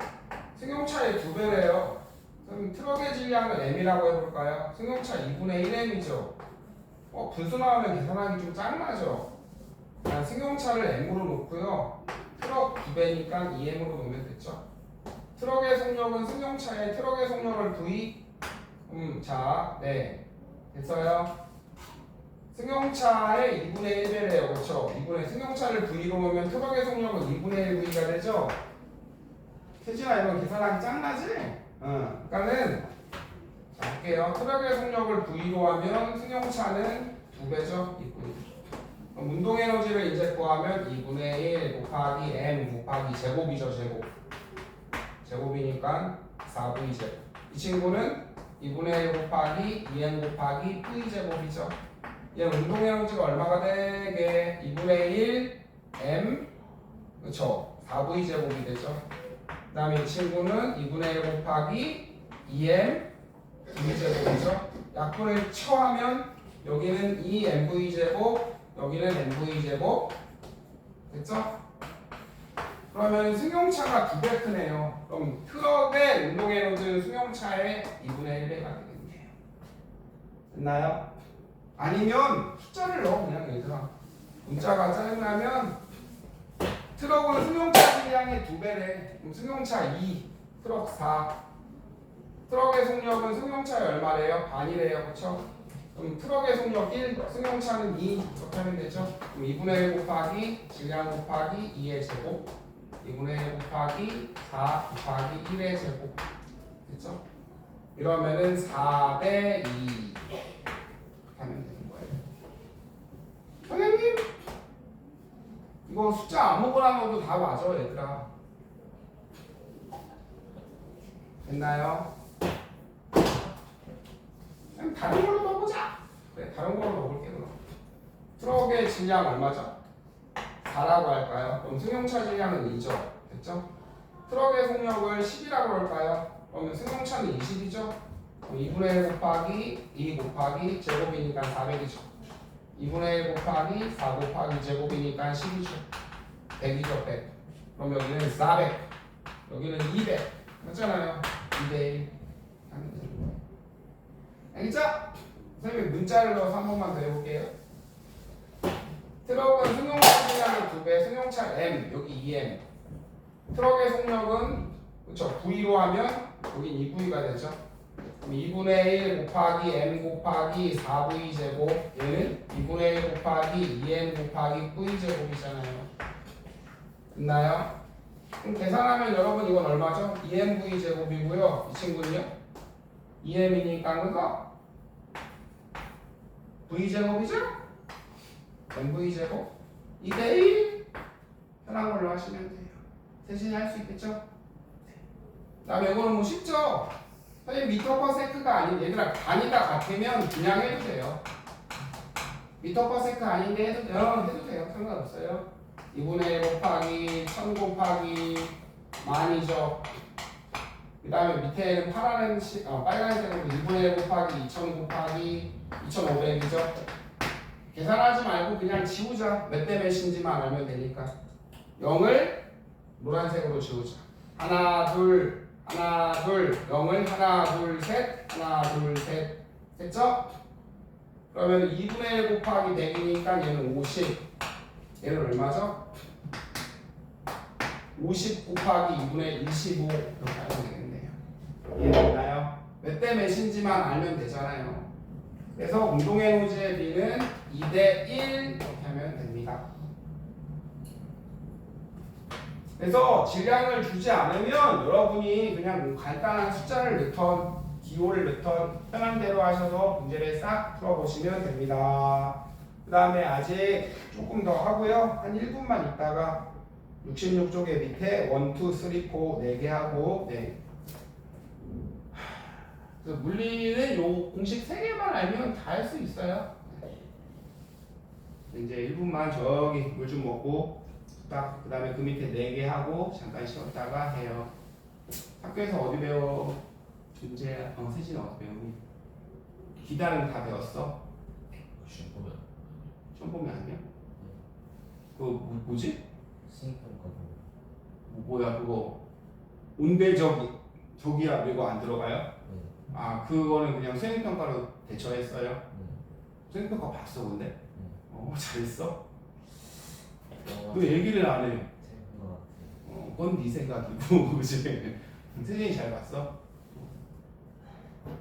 승용차의 2배래요. 그럼 트럭의 질량은 m이라고 해볼까요? 승용차 2분의 1m이죠. 분수 나오면 계산하기 좀 짱나죠? 그냥 승용차를 m으로 놓고요. 트럭 2배니까 2m으로 놓으면 됐죠. 트럭의 속력은 승용차의 트럭의 속력을 v 자, 네 됐어요. 승용차의 2분의 1배래요. 그렇죠? 2분의 승용차를 V로 보면 트럭의 속력은 2분의 1 V가 되죠? 세진아 이런 계산하기 짱나지? 그러니까는 자 볼게요. 트럭의 속력을 V로 하면 승용차는 2배죠? 2분의 그럼 운동 에너지를 이제 구하면 2분의 1 곱하기 m 곱하기 제곱이죠. 제곱이니까 4V 제곱. 이 친구는 2분의 1 곱하기 2m 곱하기 V 제곱이죠. 얘 운동 에너지가 얼마가 되게 2분의 1 m 그쵸 4v 제곱이 되죠. 그 다음에 이 친구는 2분의 1 곱하기 2m v 제곱이죠. 약분을 처하면 여기는 2mv 제곱 여기는 mv 제곱 됐죠? 그러면 승용차가 2배 크네요. 그럼 트럭의 운동 에너지는 승용차의 2분의 1배가 되겠네요. 됐나요? 아니면 숫자를 넣어 그냥 얘들아. 문자가 짜증나면 트럭은 승용차 질량의 2배래. 그럼 승용차 2, 트럭 4. 트럭의 속력은 승용차의 얼마래요? 반이래요. 그쵸? 그럼 트럭의 속력 1, 승용차는 2 이렇게 하면 되죠? 그럼 2분의 1 곱하기 질량 곱하기 2의 제곱 2분의 1 곱하기 4 곱하기 1의 제곱 됐죠? 이러면은 4대 2 하면 되는 거예요. 선생님 이거 숫자 아무거나 넣어도 다 맞아 얘들아. 됐나요? 그냥 다른 걸로 넣어보자. 그래, 다른 걸로 넣어볼게 그럼. 트럭의 질량 얼마죠? 4라고 할까요? 그럼 승용차 질량은 2죠. 됐죠? 트럭의 속력을 10이라고 할까요? 그러면 승용차는 20이죠? 그럼 2분의 1 곱하기 2 곱하기 제곱이니까 400이죠. 2분의 1 곱하기 4 곱하기 제곱이니까 10이죠. 100이죠, 100. 그럼 여기는 400, 여기는 200. 맞잖아요. 2대1 하면 되는 거예요. 알겠죠? 선생님 문자를 넣어서 한 번만 더 해볼게요. 트럭은 승용차 질량의 2배, 승용차 M, 여기 2M. 트럭의 속력은, 그쵸, V로 하면 여긴 2V가 되죠. 그럼 2분의 1 곱하기 M 곱하기 4V 제곱, 얘는 2분의 1 곱하기 2M 곱하기 V 제곱이잖아요. 됐나요? 그럼 계산하면 여러분 이건 얼마죠? 2MV 제곱이고요. 이 친구는요? 2M이니까 그거 V 제곱이죠? MV 제곱 2대1 편한 걸로 하시면 돼요. 대신에 할 수 있겠죠? 다음에 이거는 뭐 쉽죠? 선생님 미터 퍼 세크가 아닌 얘들아 단위가 같으면 그냥 해도 돼요. 미터 퍼 세크 아닌데 해도 돼요. 상관없어요. 2분의 1 곱하기 1000 곱하기 만이죠. 그 다음에 밑에는 빨간색으로 2분의 1 곱하기 2000 곱하기 2500이죠. 계산하지 말고 그냥 지우자. 몇 대 몇인지만 알면 되니까. 0을 노란색으로 지우자. 하나 둘 0을 하나 둘 셋 하나 둘 셋 됐죠? 그러면 2분의 1 곱하기 100이니까 얘는 50. 얘는 얼마죠? 50 곱하기 2분의 25 이렇게 하면 되겠네요. 이해됐나요? 몇 대 몇인지만 알면 되잖아요. 그래서 운동에너지의 B는 2대1 이렇게 하면 됩니다. 그래서 질량을 주지 않으면 여러분이 그냥 간단한 숫자를 넣던 기호를 넣던 편한 대로 하셔서 문제를 싹 풀어보시면 됩니다. 그 다음에 아직 조금 더 하고요. 한 1분만 있다가 66쪽에 밑에 1, 2, 3, 4 4개 하고 네. 그래서 물리는 요 공식 3개만 알면 다 할 수 있어요. 이제 1분만 저기 물 좀 먹고 딱 그 다음에 그 밑에 4개 하고 잠깐 쉬었다가 해요. 학교에서 어디 배워? 준재, 세진은 어디 배우니? 기다는 다 배웠어? 시험 보면 시험 보면 아니야? 그거 뭐지? 수익평가 뭐야 그거 온대적이야 이거 안 들어가요? 아 그거는 그냥 수행평가로 대처했어요? 수행평가 봤어 근데? 잘했어? 왜 얘기를 안 해? 그건 네 생각이고 그치? 세진이 잘 봤어?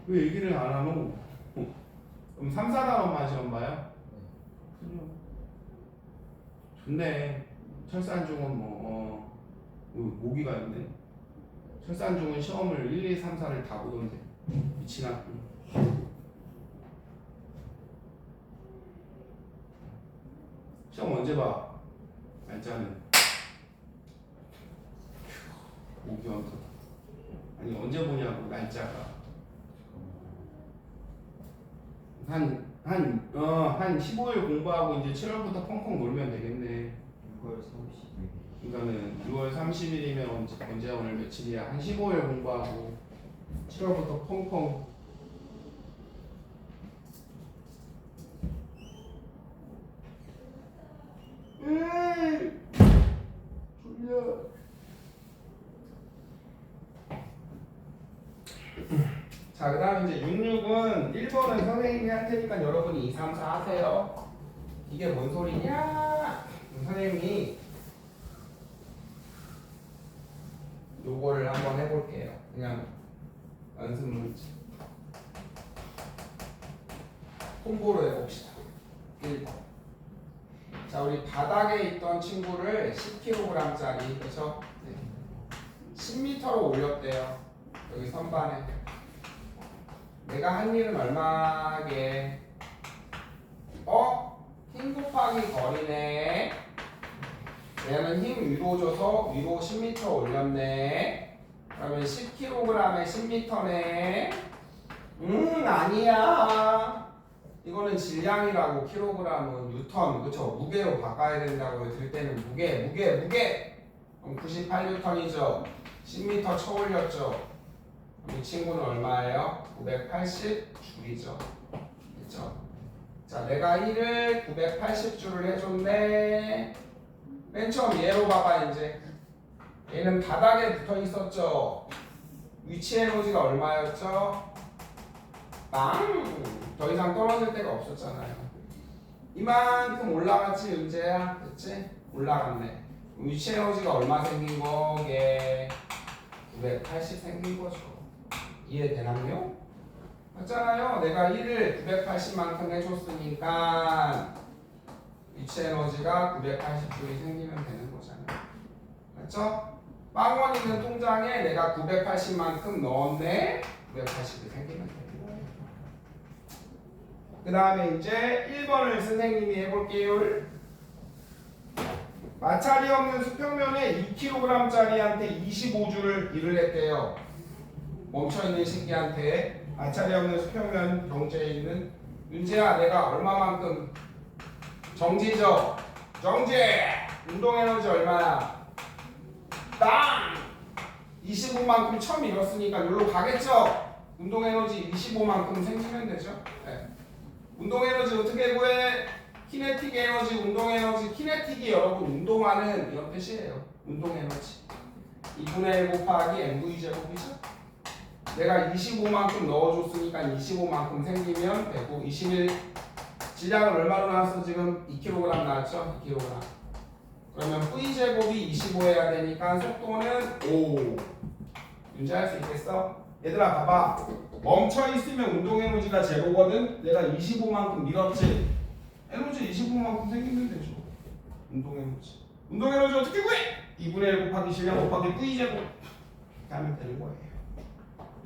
왜 얘기를 안 하노? 그럼 3, 4단원만 시험 봐요? 좋네. 철산중은 모기가 있네. 철산중은 시험을 1, 2, 3, 4를 다 보던데. 미친 학교. 시험 언제 봐? 날짜는. 모기 언제? 아니 언제 보냐고 날짜가. 한 15일 공부하고 이제 7월부터 펑펑 놀면 되겠네. 6월 30일 그러니까는 6월 30일이면 언제 오늘 며칠이야? 한 15일 공부하고 7월부터 펑펑. 졸려. 자, 그 다음에 이제 66은 1번은 선생님이 할 테니까 여러분이 2, 3, 4 하세요. 이게 뭔 소리냐? 선생님이 요거를 한번 해볼게요. 그냥 연습 문제. 콤보로 해봅시다. 1번. 자, 우리 바닥에 있던 친구를 10kg짜리, 그쵸? 10m로 올렸대요. 여기 선반에. 내가 한 일은 얼마게? 힘 곱하기 거리네. 얘는 힘 위로 줘서 위로 10m 올렸네. 그러면 10kg에 10m네. 아니야. 이거는 질량이라고 킬로그램은 뉴턴, 그쵸? 무게로 바꿔야 된다고 들 때는 무게. 그럼 98뉴턴이죠. 10m 쳐올렸죠. 이 친구는 얼마예요? 980줄이죠. 그쵸? 자, 내가 1을 980줄을 해줬네. 맨 처음 얘로 봐봐, 이제. 얘는 바닥에 붙어 있었죠. 위치 에너지가 얼마였죠? 빵! 더 이상 떨어질 데가 없었잖아요. 이만큼 올라갔지, 윤재야? 그치? 올라갔네. 위치 에너지가 얼마 생긴 거게? 980 생긴 거죠. 이해되나요? 맞잖아요. 내가 1을 980만큼 해줬으니까 위치 에너지가 980줄이 생기면 되는 거잖아요. 맞죠? 빵원 있는 통장에 내가 980만큼 넣었네. 980이 생기면 되는 거예요. 그 다음에 이제 1번을 선생님이 해볼게요. 마찰이 없는 수평면에 2kg짜리한테 25줄을 일을 했대요. 멈춰있는 식기한테 마찰이 없는 수평면 경지에 있는 윤재야, 내가 얼마만큼 정지죠? 정지! 운동에너지 얼마야? 땅! 25만큼 처음 밀었으니까 여기로 가겠죠? 운동에너지 25만큼 생기면 되죠? 네. 운동에너지 어떻게 구해? 키네틱 에너지, 운동에너지. 키네틱이 여러분 운동하는 이런 뜻이에요. 운동에너지 2분의 1 곱하기 mv제곱이죠? 내가 25만큼 넣어줬으니까 25만큼 생기면 되고 21 질량은 얼마로 나왔어? 지금 2kg 나왔죠? 2kg. 그러면 v제곱이 25해야 되니까 속도는 5. 윤재할 수 있겠어? 얘들아 봐봐. 멈춰있으면 운동에너지가 제로거든? 내가 25만큼 밀었지? 에너지 25만큼 생기면 되죠. 운동에너지. 운동에너지 어떻게 구해? 2분의 1 곱하기 질량 곱하기 v제곱. 이렇게 하면 되는 거예요.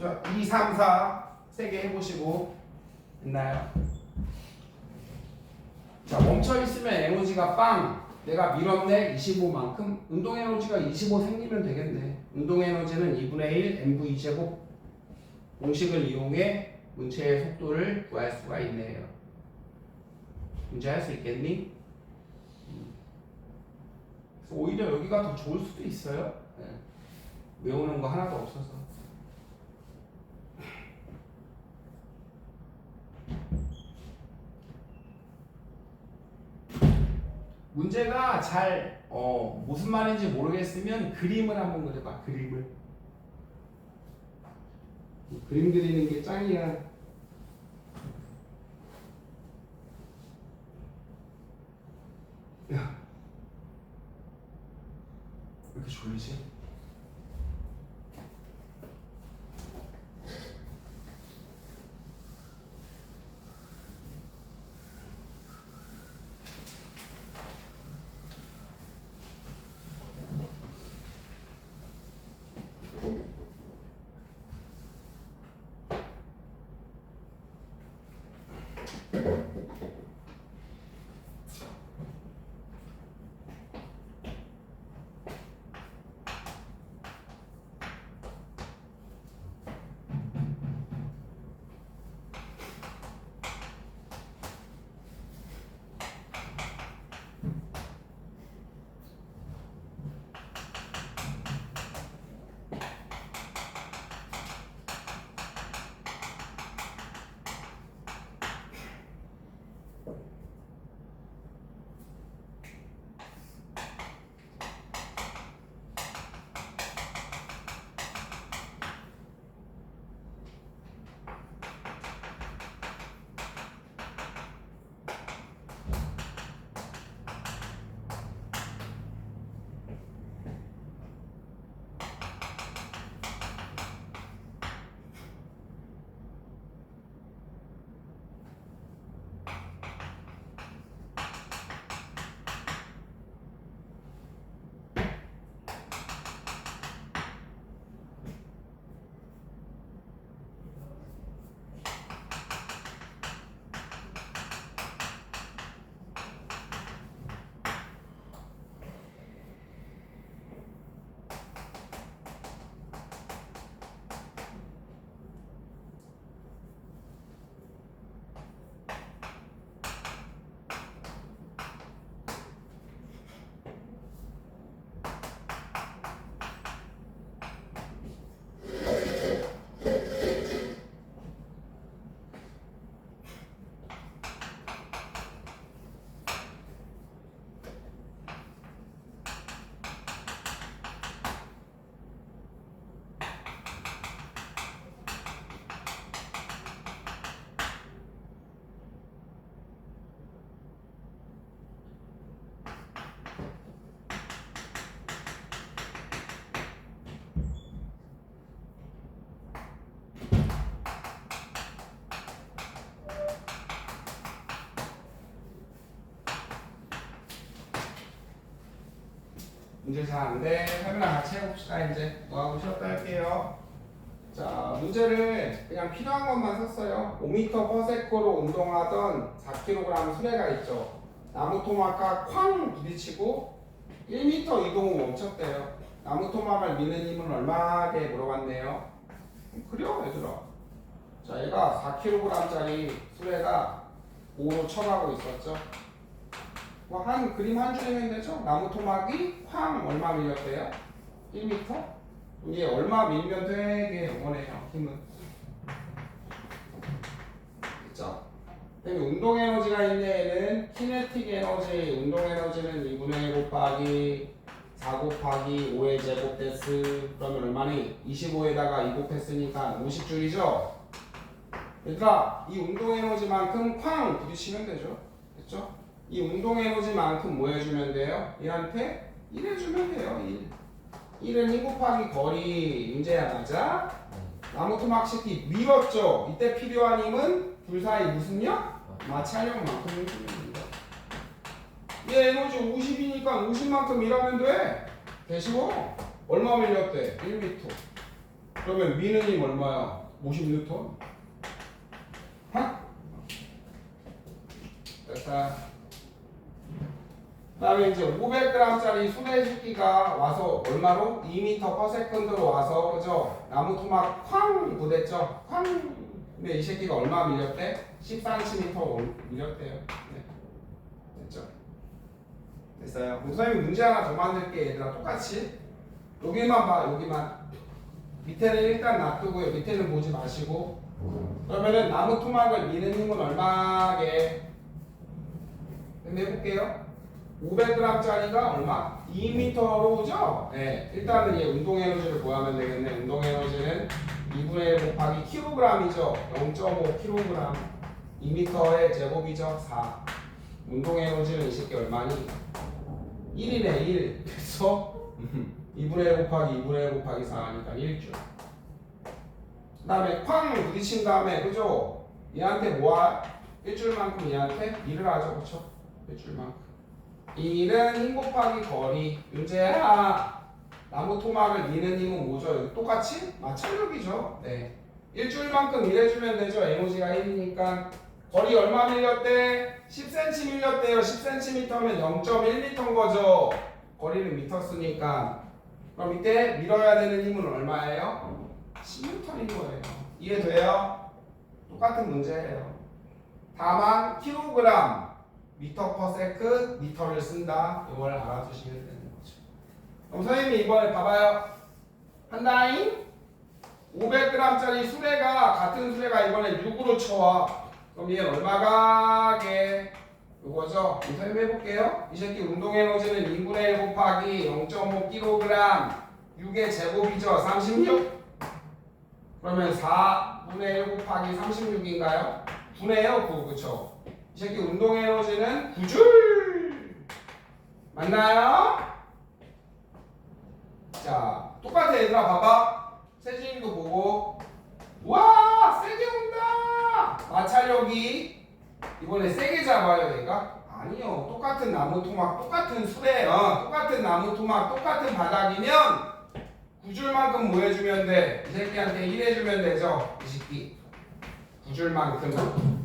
자, 2, 3, 4 세 개 해보시고 됐나요? 자, 멈춰있으면 에너지가 빵. 내가 밀었네 25만큼. 운동에너지가 25 생기면 되겠네. 운동에너지는 2분의 1 mv제곱. 공식을 이용해 문체의 속도를 구할 수가 있네요. 문제 할 수 있겠니? 그래서 오히려 여기가 더 좋을 수도 있어요. 네. 외우는 거 하나도 없어서. 문제가 잘 무슨 말인지 모르겠으면 그림을 한번 그려봐. 그림을. 그림 그리는 게 짱이야. 야, 왜 이렇게 졸리지? 문제 잘 안 돼. 하면랑 같이 해봅시다. 이제 뭐하고 쉬었다 할게요. 자, 문제를 그냥 필요한 것만 썼어요. 5m/s로 운동하던 4kg 수레가 있죠. 나무 토막과 쾅 부딪히고 1m 이동 후 멈췄대요. 나무 토막을 미는 힘은 얼마게 물어봤네요. 그래요, 얘들아. 자, 얘가 4kg짜리 수레가 5로 쳐가고 있었죠. 뭐 한 그림 한 줄이면 되죠. 나무 토막이 쾅 얼마 밀렸대요? 1m? 이게 얼마 밀면 되게 원해요. 힘은. 그죠? 그다음에 운동 에너지가 있는 애는 키네틱 에너지. 운동 에너지는 2분의 1 곱하기 4 곱하기 5의 제곱 데스. 그러면 얼마니? 25에다가 2 곱했으니까 50줄이죠. 얘들아, 이 운동 에너지만큼 쾅 부딪히면 되죠. 됐죠? 이 운동 에너지만큼 뭐 해주면 돼요? 얘한테 1 해주면 돼요. 1은 1 곱하기 거리. 문제야, 맞아? 나무 토막 시키 밀었죠. 이때 필요한 힘은 둘 사이 무슨 력? 마찰력만큼 해주면 됩니다. 얘 에너지 50이니까 50만큼 밀하면 돼. 대시고 얼마 밀렸대? 1m. 그러면 미는 힘 얼마야? 50N. 됐다. 그 다음에 이제 500g짜리 수레 식기가 와서 얼마로? 2m/s로 와서, 그죠? 나무 토막 쾅 부댔죠? 쾅! 근데 이 새끼가 얼마 밀렸대? 10cm 밀렸대요. 네. 됐죠? 됐어요. 선생님이 문제 하나 더 만들게. 얘들아, 똑같이. 여기만 봐, 여기만. 밑에는 일단 놔두고요. 밑에는 보지 마시고. 그러면은 나무 토막을 미는 힘은 얼마게? 해볼게요. 500g짜리가 얼마? 2m로 오죠? 네. 일단은 얘 운동 에너지를 구하면 되겠네. 운동 에너지는 2분의 1 곱하기 kg이죠. 0.5kg. 2m의 제곱이죠. 4. 운동 에너지는 이 새끼 얼마니? 1이네, 1. 그래서 2분의 1 곱하기 2분의 1 곱하기 4니까 1줄. 그 다음에 쾅 부딪힌 다음에, 그죠? 얘한테 뭐야? 1줄만큼 얘한테 1을 하죠. 그쵸? 1줄만큼. 1은 힘 곱하기 거리. 윤재야, 나무 토막을 미는 힘은 뭐죠? 똑같이? 마찰력이죠. 네. 1줄만큼 일해주면 되죠. 에너지가 1이니까. 거리 얼마 밀렸대? 10cm 밀렸대요. 10cm면 0.1m인 거죠. 거리는 미터 쓰니까. 그럼 이때 밀어야 되는 힘은 얼마예요? 10N인 거예요. 이해돼요? 똑같은 문제예요. 다만 킬로그램, 미터/세컨드, 미터를 쓴다. 이걸 알아두시면 되는 거죠. 그럼 선생님이 이번에 봐봐요. 한다잉? 500g짜리 수레가, 같은 수레가 이번에 6으로 쳐와. 그럼 얘는 얼마가게? 이거죠. 선생님 해볼게요. 이 새끼 운동 에너지는 2분의 1 곱하기 0.5kg. 6의 제곱이죠. 36. 그러면 4분의 1 곱하기 36인가요? 9네요, 9. 그쵸? 이 새끼 운동 에너지는 9줄! 맞나요? 자, 똑같아, 얘들아. 봐봐. 세진이도 보고. 와! 세게 온다! 마찰력이 이번에 세게 잡아요, 얘가? 아니요. 똑같은 나무 토막, 똑같은 수레, 똑같은 나무 토막, 똑같은 바닥이면 9줄만큼 뭐 해주면 돼? 이 새끼한테 1 해주면 되죠? 이 새끼 9줄만큼.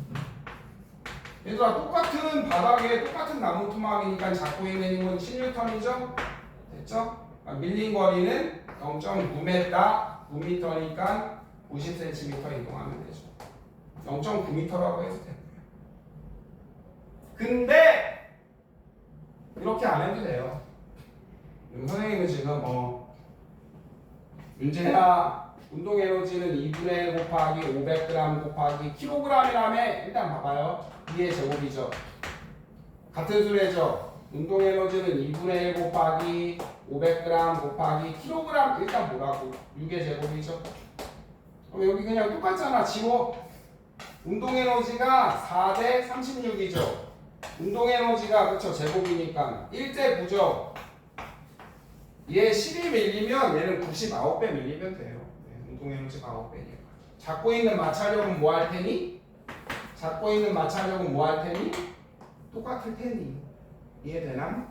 얘들아, 똑같은 바닥에 똑같은 나무 토막이니까 잡고 있는 힘은 10N이죠? 됐죠? 밀린 거리는 0.9m, 9m니까 50cm 이동하면 되죠. 0.9m라고 해도 돼요. 근데 이렇게 안 해도 돼요. 선생님은 지금 문제야, 운동 에너지는 2분의 1 곱하기 500g 곱하기 kg이라며. 일단 봐봐요. 2의 제곱이죠. 같은 수레죠. 운동 에너지는 2분의 1 곱하기 500g 곱하기 kg. 일단 뭐라고? 6의 제곱이죠. 그럼 여기 그냥 똑같잖아. 지워. 운동 에너지가 4대 36이죠. 운동 에너지가, 그쵸, 제곱이니까 1대 9죠. 얘 10이 밀리면 얘는 99배 밀리면 돼요. 네, 운동 에너지가 9배니까. 잡고 있는 마찰력은 뭐 할 테니? 잡고 있는 마찰력은 뭐 할 테니? 똑같을 테니. 이해되나?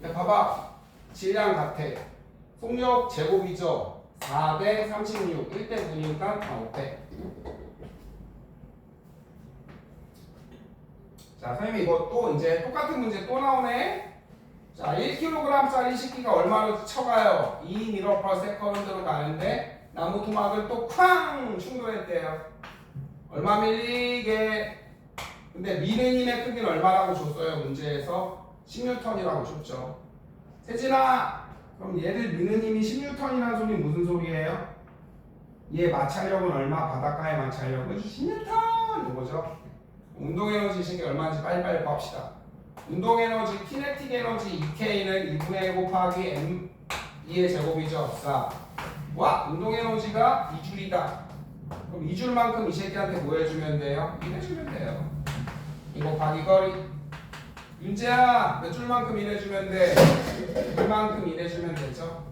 야, 봐봐. 질량 같아. 속력 제곱이죠. 4대 36. 1대 9니까 다 5대. 자, 선생님 이거 또 이제 똑같은 문제 또 나오네. 자, 1kg짜리 식기가 얼마로 쳐가요? 2m/s로 가는데 나무 토막을 또 쾅 충돌했대요. 얼마 밀리게? 근데 미르님의 크기는 얼마라고 줬어요? 문제에서 10N이라고 줬죠. 세진아, 그럼 얘를 미르님이 10N이라는 소리 무슨 소리예요? 얘 마찰력은 얼마? 바닷가의 마찰력은 10N 이거죠. 운동에너지 식이 얼마인지 빨리빨리 봅시다. 운동에너지, 키네틱 에너지 2K는 2분의 1 곱하기 M 2의 제곱이죠. 4. 와, 운동에너지가 2줄이다. 그럼 2줄만큼 이 새끼한테 뭐 해주면 돼요? 1 해주면 돼요. 이거 곱하기 거리. 윤재야, 몇 줄만큼 일해주면 돼? 이만큼 일해주면 되죠.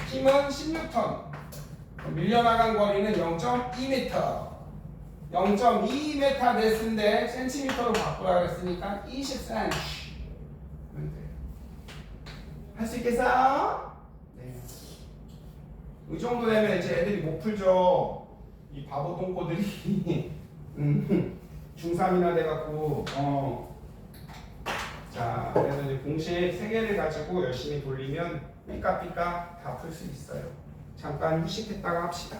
힘은 10N. 밀려나간 거리는 0.2m. 0.2m 됐는데 센티미터로 바꾸라 그랬으니까 20cm. 할 수 있겠어? 네. 이 정도 되면 이제 애들이 못 풀죠. 이 바보 똥꼬들이 중3이나 돼갖고 자, 그래서 이제 공식 3개를 가지고 열심히 돌리면 삐까삐까 다 풀 수 있어요. 잠깐 휴식했다가 합시다.